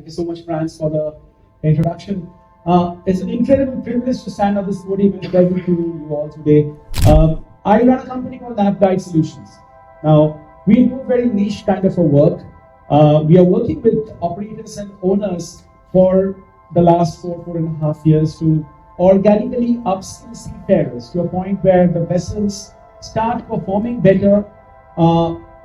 Thank you so much, France, for the introduction. It's an incredible privilege to stand on this podium and present to you all today. I run a company called Guide Solutions. Now, we do very niche kind of a work. We are working with operators and owners for the last 4.5 years to organically upskill seafarers to a point where the vessels start performing better,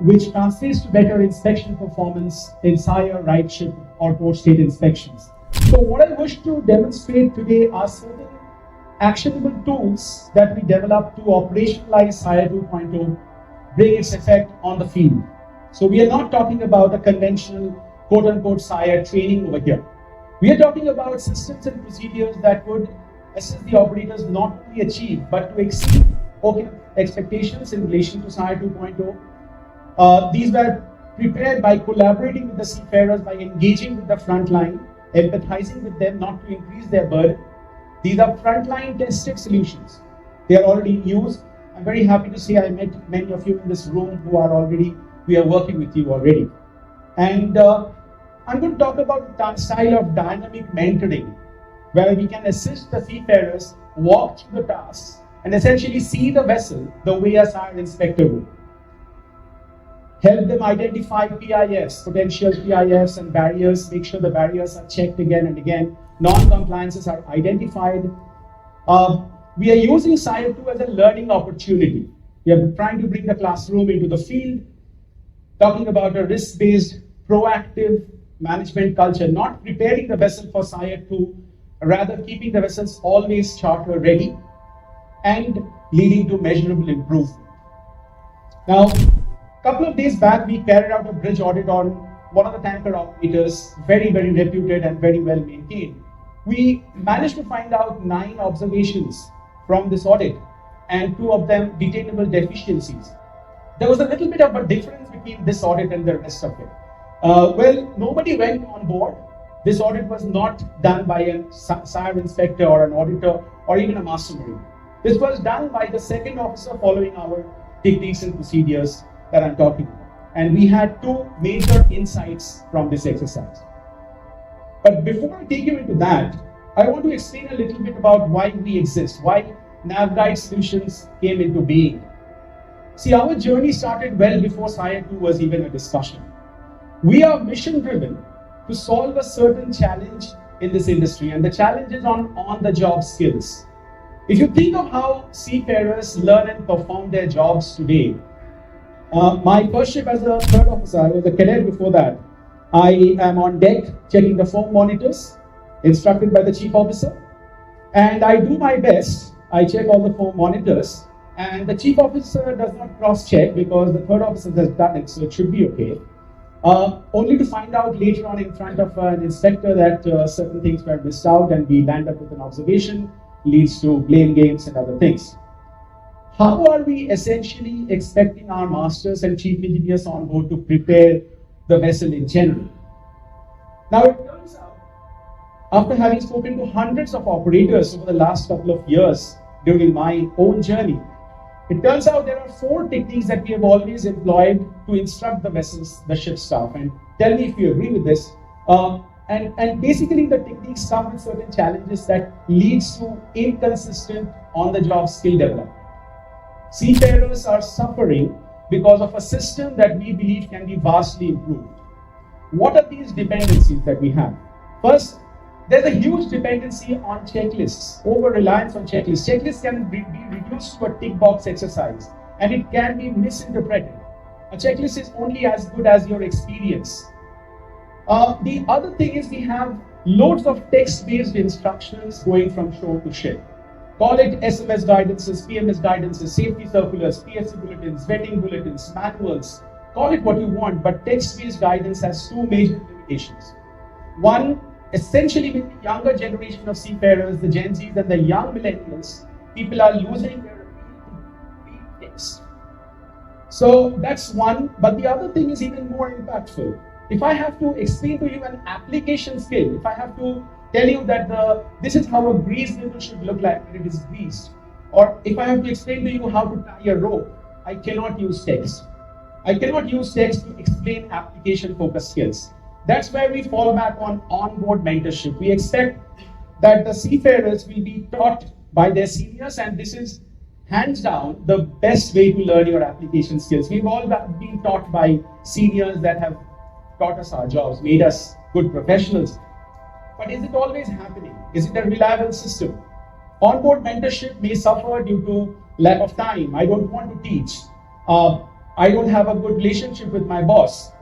which translates to better inspection performance in SIRE, RightShip, or port-state inspections. So what I wish to demonstrate today are certain actionable tools that we developed to operationalize SIRE 2.0, bring its effect on the field. So we are not talking about a conventional quote-unquote SIRE training over here. We are talking about systems and procedures that would assist the operators not only achieve, but to exceed expectations in relation to SIRE 2.0. These were prepared by collaborating with the seafarers, by engaging with the front line, empathizing with them not to increase their burden. These are frontline tested solutions. They are already in use. I'm very happy to say I met many of you in this room who are already, we are working with you already. And I'm going to talk about the style of dynamic mentoring, where we can assist the seafarers walk through the tasks and essentially see the vessel the way a SIRE inspector would. Help them identify PIFs, potential PIFs and barriers, make sure the barriers are checked again and again. Non-compliances are identified. We are using SIRE 2 as a learning opportunity. We are trying to bring the classroom into the field, talking about a risk-based, proactive management culture, not preparing the vessel for SIRE 2, rather keeping the vessels always charter ready and leading to measurable improvement. Now, a couple of days back, we carried out a bridge audit on one of the tanker operators, very, very reputed and very well maintained. We managed to find out 9 observations from this audit and 2 of them detainable deficiencies. There was a little bit of a difference between this audit and the rest of it. Well, nobody went on board. This audit was not done by a SIRE inspector or an auditor or even a master marine. This was done by the second officer following our techniques and procedures that I'm talking about. And we had 2 major insights from this exercise. But before I take you into that, I want to explain a little bit about why we exist, why Guide Solutions came into being. See, our journey started well before SIRE 2 was even a discussion. We are mission-driven to solve a certain challenge in this industry, and the challenge is on-the-job skills. If you think of how seafarers learn and perform their jobs today, my first ship as a 3rd officer, I was a cadet before that. I am on deck checking the foam monitors, instructed by the chief officer, and I do my best. I check all the foam monitors, and the chief officer does not cross-check because the 3rd officer has done it, so it should be okay. Only to find out later on in front of an inspector that certain things were missed out, and we land up with an observation, leads to blame games and other things. How are we essentially expecting our masters and chief engineers on board to prepare the vessel in general? Now it turns out, after having spoken to hundreds of operators over the last couple of years during my own journey, it turns out there are 4 techniques that we have always employed to instruct the vessels, the ship staff. And tell me if you agree with this. And basically the techniques come with certain challenges that leads to inconsistent on-the-job skill development. Seafarers are suffering because of a system that we believe can be vastly improved. What are these dependencies that we have? First, there's a huge dependency on checklists, over-reliance on checklists. Checklists can be reduced to a tick box exercise, and it can be misinterpreted. A checklist is only as good as your experience. The other thing is we have loads of text-based instructions going from shore to ship. Call it SMS guidances, PMS guidances, safety circulars, PSC bulletins, vetting bulletins, manuals. Call it what you want, but text-based guidance has 2 major limitations. One, essentially with the younger generation of seafarers, the Gen Zs and the young millennials, people are losing their ability to read text. So that's one, but the other thing is even more impactful. If I have to explain to you an application skill, if I have to tell you that this is how a grease label should look like when it is greased, or if I have to explain to you how to tie a rope, I cannot use text. I cannot use text to explain application-focused skills. That's where we fall back on onboard mentorship. We expect that the seafarers will be taught by their seniors, and this is hands down the best way to learn your application skills. We've all been taught by seniors that have taught us our jobs, made us good professionals. But is it always happening? Is it a reliable system? Onboard mentorship may suffer due to lack of time. I don't want to teach. I don't have a good relationship with my boss.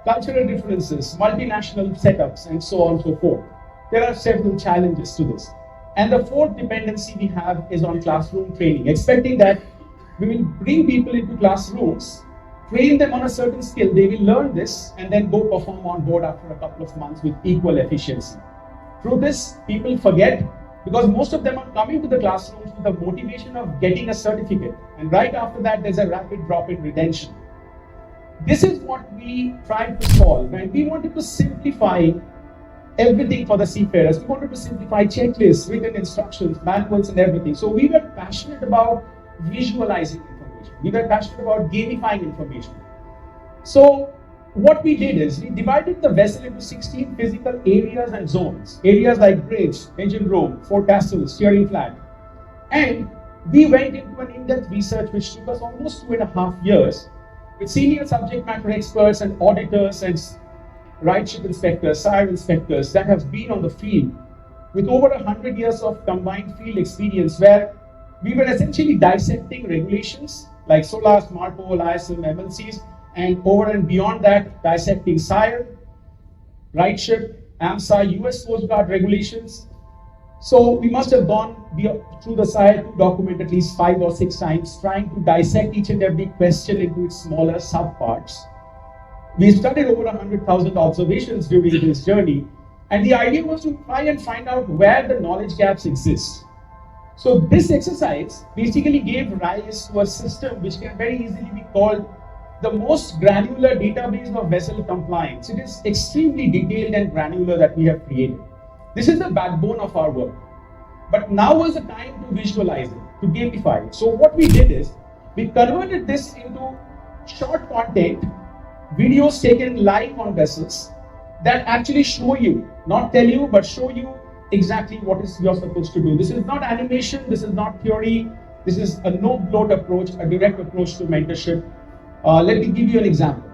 Cultural differences, multinational setups, and so on and so forth. There are several challenges to this. And the fourth dependency we have is on classroom training, expecting that we will bring people into classrooms, train them on a certain skill, they will learn this, and then go perform on board after a couple of months with equal efficiency. Through this, people forget, because most of them are coming to the classrooms with the motivation of getting a certificate, and right after that, there's a rapid drop in retention. This is what we tried to solve, and we wanted to simplify everything for the seafarers. We wanted to simplify checklists, written instructions, manuals, and everything. So we were passionate about visualizing information. We were passionate about gamifying information. So what we did is we divided the vessel into 16 physical areas and zones. Areas like bridge, engine room, forecastle, steering flag. And we went into an in-depth research which took us almost 2.5 years with senior subject matter experts and auditors and rightship inspectors, SIRE inspectors that have been on the field with over 100 years of combined field experience, where we were essentially dissecting regulations like SOLAS, MARPOL, ISM, MLCs, and over and beyond that, dissecting SIRE, rightship, AMSA, US Coast Guard regulations. So we must have gone through the SIRE 2 document at least 5 or 6 times, trying to dissect each and every question into its smaller subparts. We studied over 100,000 observations during this journey, and the idea was to try and find out where the knowledge gaps exist. So this exercise basically gave rise to a system which can very easily be called the most granular database of vessel compliance. It is extremely detailed and granular that we have created. This is the backbone of our work. But now was the time to visualize it, to gamify it. So what we did is, we converted this into short content, videos taken live on vessels that actually show you, not tell you, but show you exactly what you're supposed to do. This is not animation, this is not theory, this is a no-bloat approach, a direct approach to mentorship. Let me give you an example.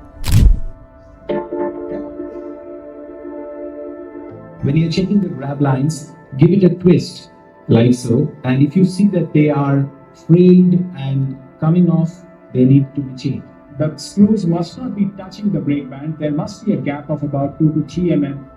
When you're checking the grab lines, give it a twist, like so, and if you see that they are frayed and coming off, they need to be changed. The screws must not be touching the brake band. There must be a gap of about 2 to 3 mm.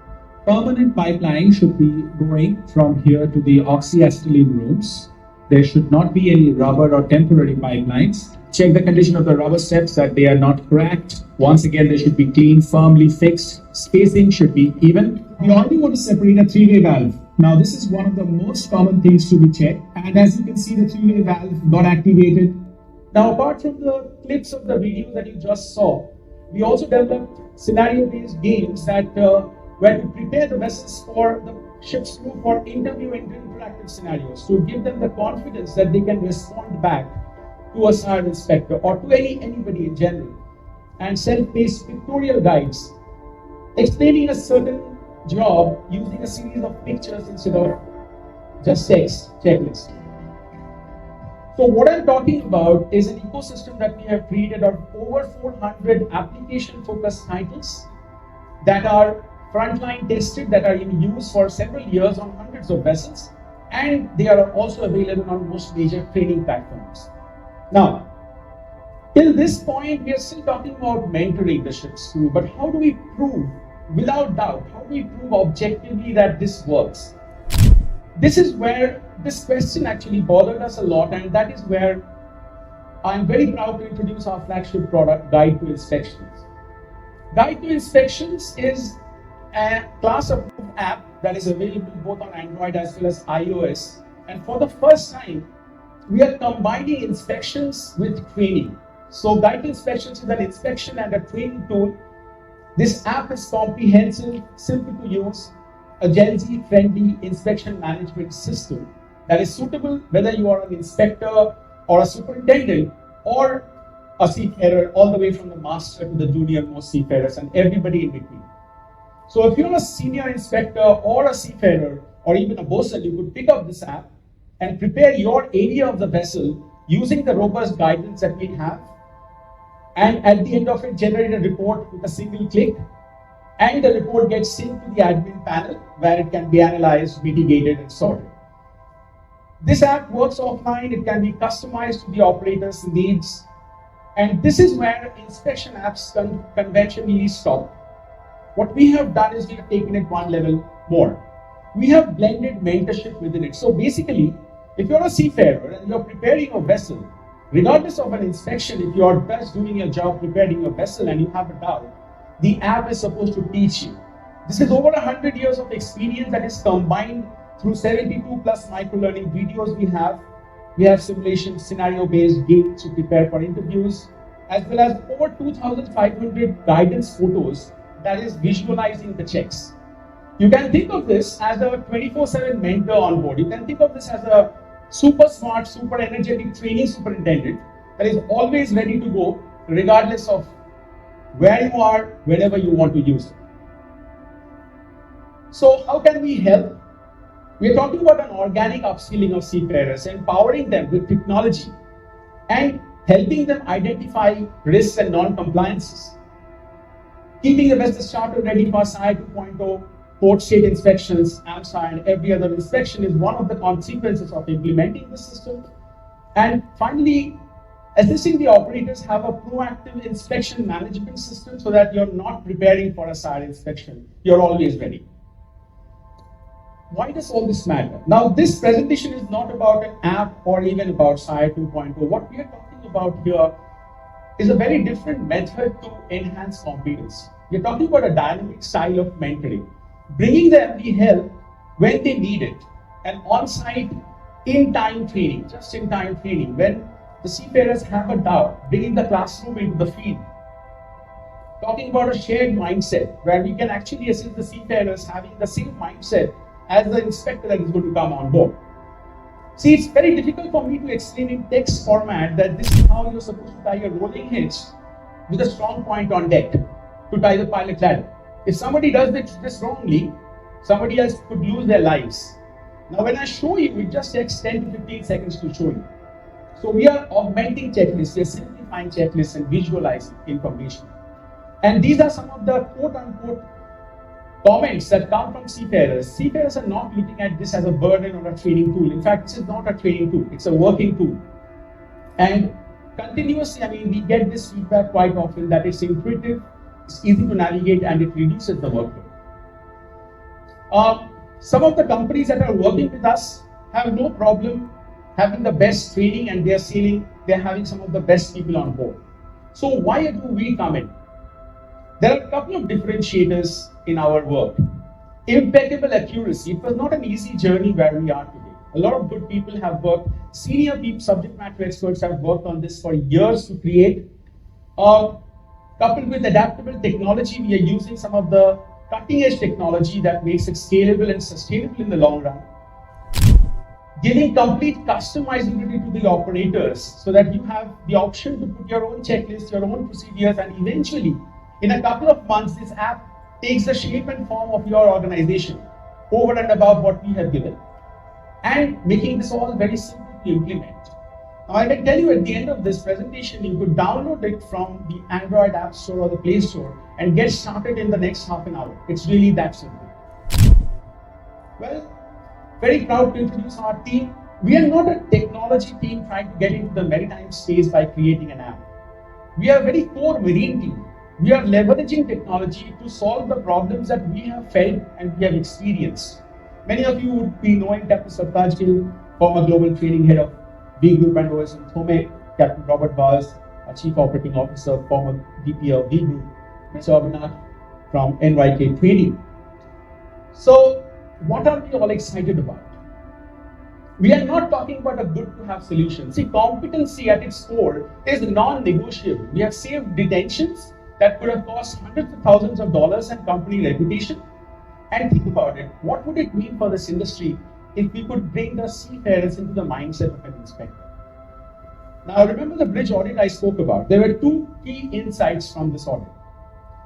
Permanent pipeline should be going from here to the oxyacetylene rooms. There should not be any rubber or temporary pipelines. Check the condition of the rubber steps, that they are not cracked. Once again, they should be clean, firmly fixed. Spacing should be even. We already want to separate a 3-way valve. Now, this is one of the most common things to be checked. And as you can see, the 3-way valve got activated. Now, apart from the clips of the video that you just saw, we also developed scenario-based games that were to prepare the vessels for the ship's crew for interview and interactive scenarios, to give them the confidence that they can respond back to a SIRE inspector or to anybody in general, and self-paced pictorial guides explaining a certain job using a series of pictures instead of just text checklist. So what I'm talking about is an ecosystem that we have created of over 400 application-focused titles that are frontline tested, that are in use for several years on hundreds of vessels, and they are also available on most major training platforms. Now, till this point, we are still talking about mentoring the ship's crew, but how do we prove, without doubt, how do we prove objectively that this works? This is where this question actually bothered us a lot, and that is where I'm very proud to introduce our flagship product, Guide to Inspections. Guide to Inspections is a class-approved app that is available both on Android as well as iOS. And for the first time, we are combining inspections with training. So Guide to Inspections is an inspection and a training tool. This app is comprehensive, simple to use, a Gen Z friendly inspection management system that is suitable whether you are an inspector or a superintendent or a seafarer, all the way from the master to the junior most seafarers and everybody in between. So if you're a senior inspector or a seafarer or even a bosun, you could pick up this app and prepare your area of the vessel using the robust guidance that we have, and at the end of it generate a report with a single click, and the report gets synced to the admin panel where it can be analyzed, mitigated, and sorted. This app works offline, it can be customized to the operator's needs, and this is where inspection apps conventionally stop. What we have done is we have taken it one level more. We have blended mentorship within it. So basically, if you're a seafarer and you're preparing a vessel, regardless of an inspection, if you're best doing your job preparing your vessel and you have a doubt, the app is supposed to teach you. This is over 100 years of experience that is combined through 72 plus micro-learning videos we have. We have simulation, scenario-based games to prepare for interviews, as well as over 2,500 guidance photos that is visualizing the checks. You can think of this as a 24/7 mentor on board. You can think of this as a super smart, super energetic training superintendent that is always ready to go, regardless of where you are, whenever you want to use it. So how can we help? We are talking about an organic upskilling of seafarers, empowering them with technology and helping them identify risks and non-compliances. Keeping the vessel charter ready for SIA 2.0, port state inspections, AMSA, and every other inspection is one of the consequences of implementing the system. And finally, assisting the operators have a proactive inspection management system so that you're not preparing for a SIA inspection, you're always ready. Why does all this matter? Now, this presentation is not about an app or even about SIA 2.0. What we are talking about here is a very different method to enhance competence. We're talking about a dynamic style of mentoring, bringing them the help when they need it, and on-site, in-time training, just-in-time training. When the seafarers have a doubt, bringing the classroom into the field. Talking about a shared mindset, where we can actually assist the seafarers having the same mindset as the inspector that is going to come on board. See, it's very difficult for me to explain in text format that this is how you're supposed to tie a rolling hitch with a strong point on deck to tie the pilot ladder. If somebody does this wrongly, somebody else could lose their lives. Now, when I show you, it just takes 10 to 15 seconds to show you. So we are augmenting checklists, we are simplifying checklists and visualizing information. And these are some of the quote-unquote comments that come from seafarers. Seafarers are not looking at this as a burden or a training tool. In fact, this is not a training tool, it's a working tool. And continuously, we get this feedback quite often that it's intuitive, it's easy to navigate, and it reduces the workload. Some of the companies that are working with us have no problem having the best training, and they're having some of the best people on board. So why do we come in? There are a couple of differentiators in our work. Impeccable accuracy. It was not an easy journey where we are today. A lot of good people have worked, senior people, subject matter experts have worked on this for years to create. Coupled with adaptable technology, we are using some of the cutting edge technology that makes it scalable and sustainable in the long run. Giving complete customizability to the operators so that you have the option to put your own checklist, your own procedures, and eventually, in a couple of months, this app takes the shape and form of your organization over and above what we have given, and making this all very simple to implement. Now, I can tell you at the end of this presentation, you could download it from the Android App Store or the Play Store and get started in the next half an hour. It's really that simple. Well, very proud to introduce our team. We are not a technology team trying to get into the maritime space by creating an app. We are a very core marine team. We are leveraging technology to solve the problems that we have felt and we have experienced. Many of you would be knowing Captain Sartaj Gill, former global training head of B Group and OSM Thome, Captain Robert Bars, our Chief Operating Officer, former VP of B Group, Mr. Abhinav from NYK Training. So, what are we all excited about? We are not talking about a good to have solution. See, competency at its core is non-negotiable. We have saved detentions that could have cost hundreds of thousands of dollars and company reputation. And think about it, what would it mean for this industry if we could bring the seafarers into the mindset of an inspector? Now, remember the bridge audit I spoke about. There were two key insights from this audit.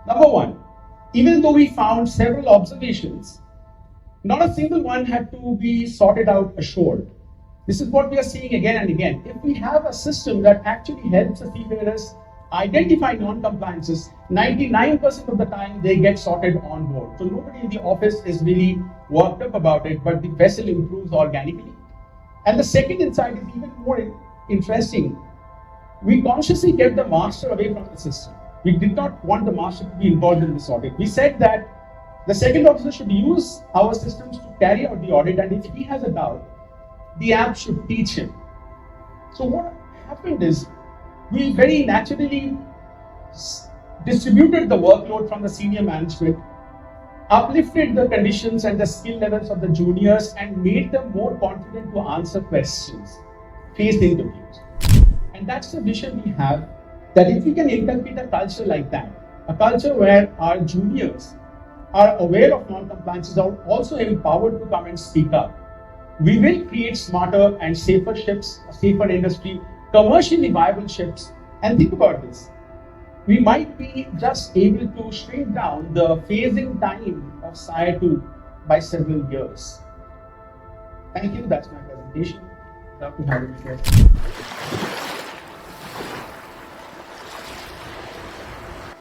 Number one, Even though we found several observations, not a single one had to be sorted out assured. This is what we are seeing again and again. If we have a system that actually helps the seafarers identify non-compliances, 99% of the time they get sorted on board. So nobody in the office is really worked up about it, but the vessel improves organically. And the second insight is even more interesting. We consciously kept the master away from the system. We did not want the master to be involved in this audit. We said that the second officer should use our systems to carry out the audit, and if he has a doubt, the app should teach him. So what happened is we very naturally distributed the workload from the senior management, uplifted the conditions and the skill levels of the juniors, and made them more confident to answer questions, face interviews. And that's the vision we have, that if we can inculcate a culture like that, a culture where our juniors are aware of non-compliances, are also empowered to come and speak up, we will create smarter and safer ships, a safer industry, commercially viable ships. And think about this. We might be just able to shrink down the phasing time of SIRE 2 by several years. Thank you. That's my presentation. Love to have you here.